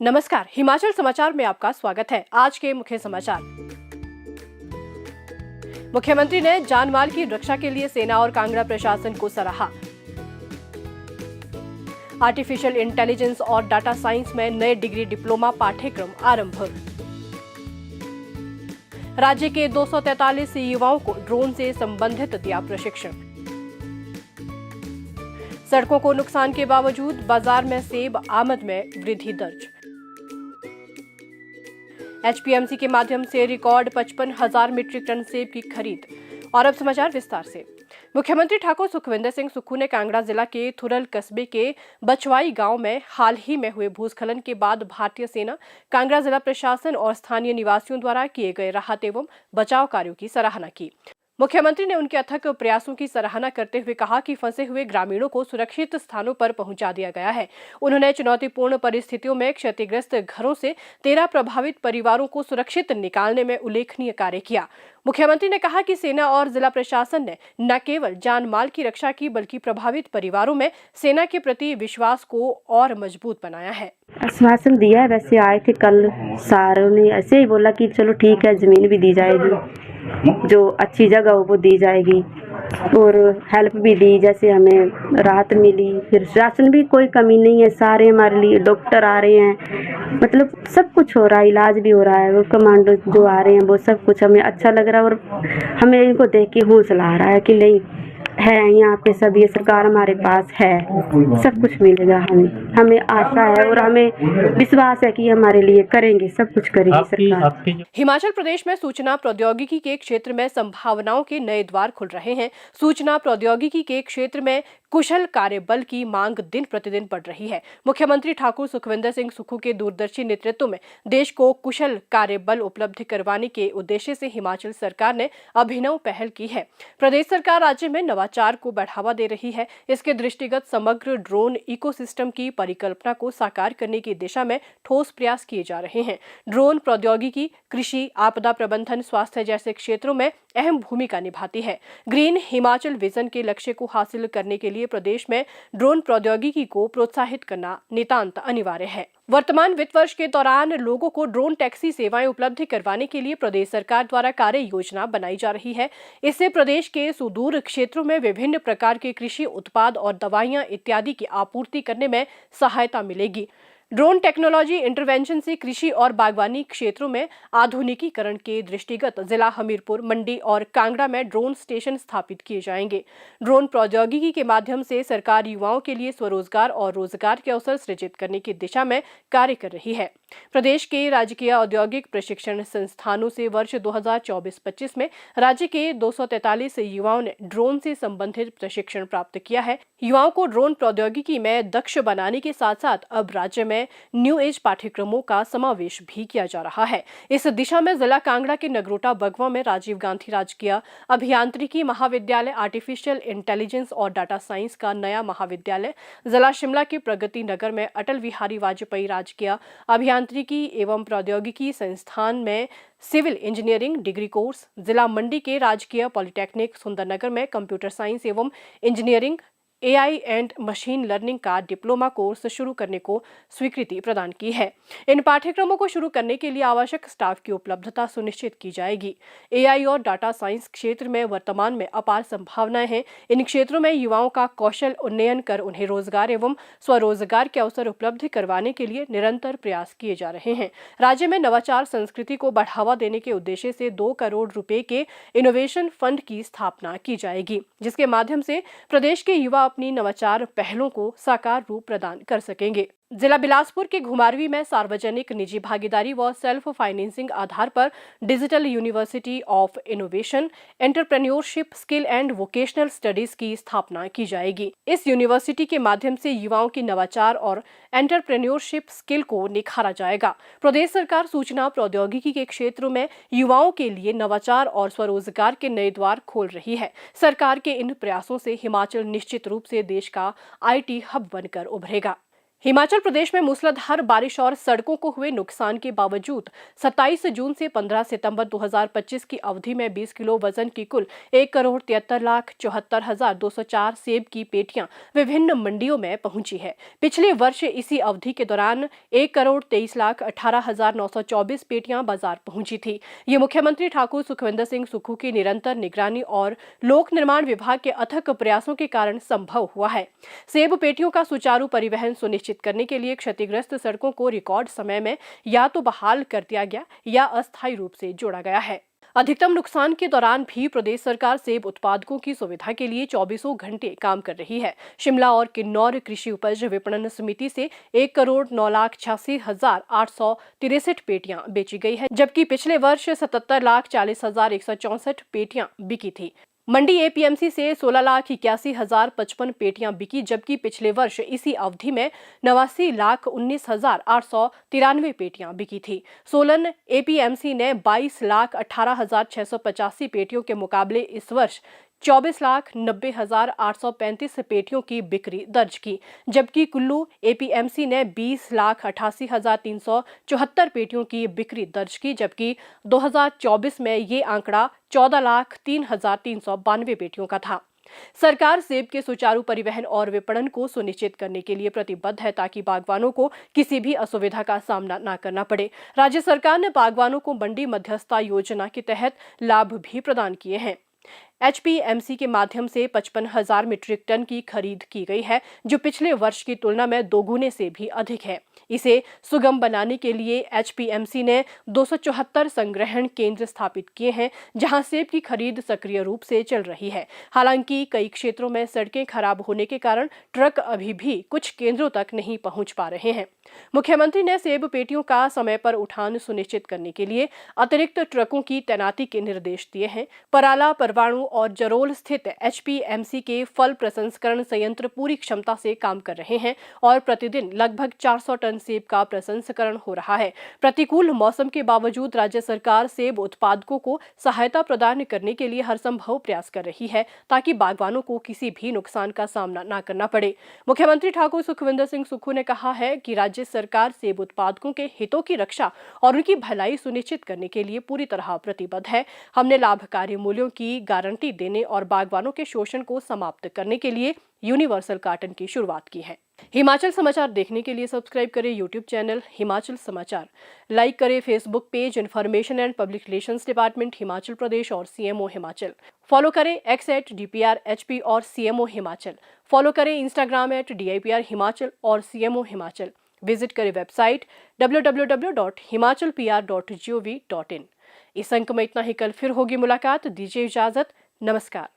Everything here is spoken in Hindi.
नमस्कार, हिमाचल समाचार में आपका स्वागत है। आज के मुख्य समाचार। मुख्यमंत्री ने जानमाल की रक्षा के लिए सेना और कांगड़ा प्रशासन को सराहा। आर्टिफिशियल इंटेलिजेंस और डाटा साइंस में नए डिग्री डिप्लोमा पाठ्यक्रम आरंभ। राज्य के 243 युवाओं को ड्रोन से संबंधित दिया प्रशिक्षण। सड़कों को नुकसान के बावजूद बाजार में सेब आमद में वृद्धि दर्ज। एचपीएमसी के माध्यम से रिकॉर्ड 55,000 मीट्रिक टन सेब की खरीद। और अब समाचार विस्तार से। मुख्यमंत्री ठाकुर सुखविंदर सिंह सुक्खू ने कांगड़ा जिला के थुरल कस्बे के बचवाई गांव में हाल ही में हुए भूस्खलन के बाद भारतीय सेना, कांगड़ा जिला प्रशासन और स्थानीय निवासियों द्वारा किए गए राहत एवं बचाव कार्यों की सराहना की। मुख्यमंत्री ने उनके अथक प्रयासों की सराहना करते हुए कहा कि फंसे हुए ग्रामीणों को सुरक्षित स्थानों पर पहुंचा दिया गया है। उन्होंने चुनौतीपूर्ण परिस्थितियों में क्षतिग्रस्त घरों से 13 प्रभावित परिवारों को सुरक्षित निकालने में उल्लेखनीय कार्य किया। मुख्यमंत्री ने कहा कि सेना और जिला प्रशासन ने न केवल जान माल की रक्षा की, बल्कि प्रभावित परिवारों में सेना के प्रति विश्वास को और मजबूत बनाया है। आश्वासन दिया है। वैसे आए थे कल, सारों ने ऐसे ही बोला कि चलो ठीक है, जमीन भी दी जाएगी, जो अच्छी जगह हो वो दी जाएगी, और हेल्प भी दी, जैसे हमें राहत मिली। फिर राशन भी कोई कमी नहीं है, सारे हमारे लिए डॉक्टर आ रहे हैं, मतलब सब कुछ हो रहा है, इलाज भी हो रहा है। वो कमांडो जो आ रहे हैं वो सब कुछ हमें अच्छा लग रहा है, और हमें इनको देख के हौसला आ रहा है कि नहीं है, यहाँ पे सब ये सरकार हमारे पास है, सब कुछ मिलेगा। हमें आशा है और हमें विश्वास है कि हमारे लिए करेंगे, सब कुछ करेंगे सरकार। हिमाचल प्रदेश में सूचना प्रौद्योगिकी के क्षेत्र में संभावनाओं के नए द्वार खुल रहे हैं। सूचना प्रौद्योगिकी के क्षेत्र में कुशल कार्यबल की मांग दिन प्रतिदिन बढ़ रही है। मुख्यमंत्री ठाकुर सुखविंदर सिंह सुक्खू के दूरदर्शी नेतृत्व में देश को कुशल कार्यबल उपलब्ध करवाने के उद्देश्य से हिमाचल सरकार ने अभिनव पहल की है। प्रदेश सरकार राज्य में नवाचार को बढ़ावा दे रही है। इसके दृष्टिगत समग्र ड्रोन इकोसिस्टम की परिकल्पना को साकार करने की दिशा में ठोस प्रयास किए जा रहे हैं। ड्रोन प्रौद्योगिकी कृषि, आपदा प्रबंधन, स्वास्थ्य जैसे क्षेत्रों में अहम भूमिका निभाती है। ग्रीन हिमाचल विजन के लक्ष्य को हासिल करने के लिए प्रदेश में ड्रोन प्रौद्योगिकी को प्रोत्साहित करना नितांत अनिवार्य है। वर्तमान वित्त वर्ष के दौरान लोगों को ड्रोन टैक्सी सेवाएं उपलब्ध करवाने के लिए प्रदेश सरकार द्वारा कार्य योजना बनाई जा रही है। इससे प्रदेश के सुदूर क्षेत्रों में विभिन्न प्रकार के कृषि उत्पाद और दवाइयां इत्यादि की आपूर्ति करने में सहायता मिलेगी। ड्रोन टेक्नोलॉजी इंटरवेंशन से कृषि और बागवानी क्षेत्रों में आधुनिकीकरण के दृष्टिगत जिला हमीरपुर, मंडी और कांगड़ा में ड्रोन स्टेशन स्थापित किए जाएंगे। ड्रोन प्रौद्योगिकी के माध्यम से सरकार युवाओं के लिए स्वरोजगार और रोजगार के अवसर सृजित करने की दिशा में कार्य कर रही है। प्रदेश के राजकीय औद्योगिक प्रशिक्षण संस्थानों से वर्ष 2024-25 में राज्य के 243 युवाओं ने ड्रोन से संबंधित प्रशिक्षण प्राप्त किया है। युवाओं को ड्रोन प्रौद्योगिकी में दक्ष बनाने के साथ साथ अब राज्य में न्यू एज पाठ्यक्रमों का समावेश भी किया जा रहा है। इस दिशा में जिला कांगड़ा के नगरोटा बगवा में राजीव गांधी राजकीय अभियांत्रिकी महाविद्यालय, आर्टिफिशियल इंटेलिजेंस और डाटा साइंस का नया महाविद्यालय, जिला शिमला के प्रगति नगर में अटल बिहारी वाजपेयी राजकीय अभियांत्रिकी एवं प्रौद्योगिकी संस्थान में सिविल इंजीनियरिंग डिग्री कोर्स, जिला मंडी के राजकीय पॉलिटेक्निक सुंदरनगर में कंप्यूटर साइंस एवं engineering, AI and machine learning का डिप्लोमा कोर्स शुरू करने को स्वीकृति प्रदान की है। इन पाठ्यक्रमों को शुरू करने के लिए आवश्यक स्टाफ की उपलब्धता सुनिश्चित की जाएगी। एआई और डाटा साइंस क्षेत्र में वर्तमान में अपार संभावनाएं हैं। इन क्षेत्रों में युवाओं का कौशल उन्नयन कर उन्हें रोजगार एवं स्वरोजगार के अवसर उपलब्ध करवाने के लिए निरंतर प्रयास किए जा रहे हैं। राज्य में नवाचार संस्कृति को बढ़ावा देने के उद्देश्य से 2 करोड़ रुपए के इनोवेशन फंड की स्थापना की जाएगी, जिसके माध्यम से प्रदेश के युवा अपनी नवाचार पहलों को साकार रूप प्रदान कर सकेंगे। जिला बिलासपुर के घुमारवी में सार्वजनिक निजी भागीदारी व सेल्फ फाइनेंसिंग आधार पर digital university of innovation, entrepreneurship, skill and vocational studies की स्थापना की जाएगी। इस यूनिवर्सिटी के माध्यम से युवाओं की नवाचार और एंटरप्रेन्योरशिप स्किल को निखारा जाएगा। प्रदेश सरकार सूचना प्रौद्योगिकी के क्षेत्र में युवाओं के लिए नवाचार और स्वरोजगार के नए द्वार खोल रही है। सरकार के इन प्रयासों से हिमाचल निश्चित रूप से देश का IT हब बनकर उभरेगा। हिमाचल प्रदेश में मूसलाधार बारिश और सड़कों को हुए नुकसान के बावजूद 27 जून से 15 सितंबर 2025 की अवधि में 20 किलो वजन की कुल 1,73,74,204 सेब की पेटियां विभिन्न मंडियों में पहुंची है। पिछले वर्ष इसी अवधि के दौरान 1,23,18,924 पेटियां बाजार पहुंची थी। ये मुख्यमंत्री ठाकुर सुखविंदर सिंह सुक्खू की निरंतर निगरानी और लोक निर्माण विभाग के अथक प्रयासों के कारण संभव हुआ है। सेब पेटियों का सुचारू परिवहन सुनिश्चित करने के लिए क्षतिग्रस्त सड़कों को रिकॉर्ड समय में या तो बहाल कर दिया गया या अस्थायी रूप से जोड़ा गया है। अधिकतम नुकसान के दौरान भी प्रदेश सरकार सेब उत्पादकों की सुविधा के लिए 24 घंटे काम कर रही है। शिमला और किन्नौर कृषि उपज विपणन समिति से 1,09,86,863 पेटियां बेची गई है, जबकि पिछले वर्ष 77,40,164 पेटियां बिकी थी। मंडी एपीएमसी से 16,81,055 पेटियां बिकी, जबकि पिछले वर्ष इसी अवधि में 89,19,893 पेटियां बिकी थी। सोलन एपीएमसी ने 22,18,685 पेटियों के मुकाबले इस वर्ष 24,90,835 पेटियों की बिक्री दर्ज की, जबकि कुल्लू एपीएमसी ने 20,88,374 पेटियों की बिक्री दर्ज की, जबकि 2024 में ये आंकड़ा 14,03,392 पेटियों का था। सरकार सेब के सुचारू परिवहन और विपणन को सुनिश्चित करने के लिए प्रतिबद्ध है ताकि बागवानों को किसी भी असुविधा का सामना न करना पड़े। राज्य सरकार ने बागवानों को मंडी मध्यस्थता योजना के तहत लाभ भी प्रदान किए हैं। एचपीएमसी के माध्यम से 55,000 मीट्रिक टन की खरीद की गई है, जो पिछले वर्ष की तुलना में दोगुने से भी अधिक है। इसे सुगम बनाने के लिए एचपीएमसी ने 274 संग्रहण केंद्र स्थापित किए हैं, जहां सेब की खरीद सक्रिय रूप से चल रही है। हालांकि कई क्षेत्रों में सड़कें खराब होने के कारण ट्रक अभी भी कुछ केंद्रों तक नहीं पहुंच पा रहे हैं। मुख्यमंत्री ने सेब पेटियों का समय पर उठान सुनिश्चित करने के लिए अतिरिक्त ट्रकों की तैनाती के निर्देश दिए हैं। पराला, परवाणु और जरोल स्थित एचपीएमसी के फल प्रसंस्करण संयंत्र पूरी क्षमता से काम कर रहे हैं और प्रतिदिन लगभग 400 टन सेब का प्रसंस्करण हो रहा है। प्रतिकूल मौसम के बावजूद राज्य सरकार सेब उत्पादकों को सहायता प्रदान करने के लिए हर संभव प्रयास कर रही है ताकि बागवानों को किसी भी नुकसान का सामना न करना पड़े। मुख्यमंत्री ठाकुर सुखविंदर सिंह सुक्खू ने कहा है कि राज्य सरकार सेब उत्पादकों के हितों की रक्षा और उनकी भलाई सुनिश्चित करने के लिए पूरी तरह प्रतिबद्ध है। हमने लाभकारी मूल्यों की गारंटी देने और बागवानों के शोषण को समाप्त करने के लिए यूनिवर्सल कार्टन की शुरुआत की है। हिमाचल समाचार देखने के लिए सब्सक्राइब करें YouTube channel Himachal Samachar, like करें Facebook page information and public relations department Himachal Pradesh और सीएमओ हिमाचल, फॉलो करें x@DPRHP और सीएमओ हिमाचल, फॉलो करें इंस्टाग्राम @DIPR हिमाचल और सीएमओ हिमाचल, विजिट करें वेबसाइट www.himachalpr.gov.in। इस अंक में इतना ही। कल फिर होगी मुलाकात। दीजिए इजाजत। नमस्कार।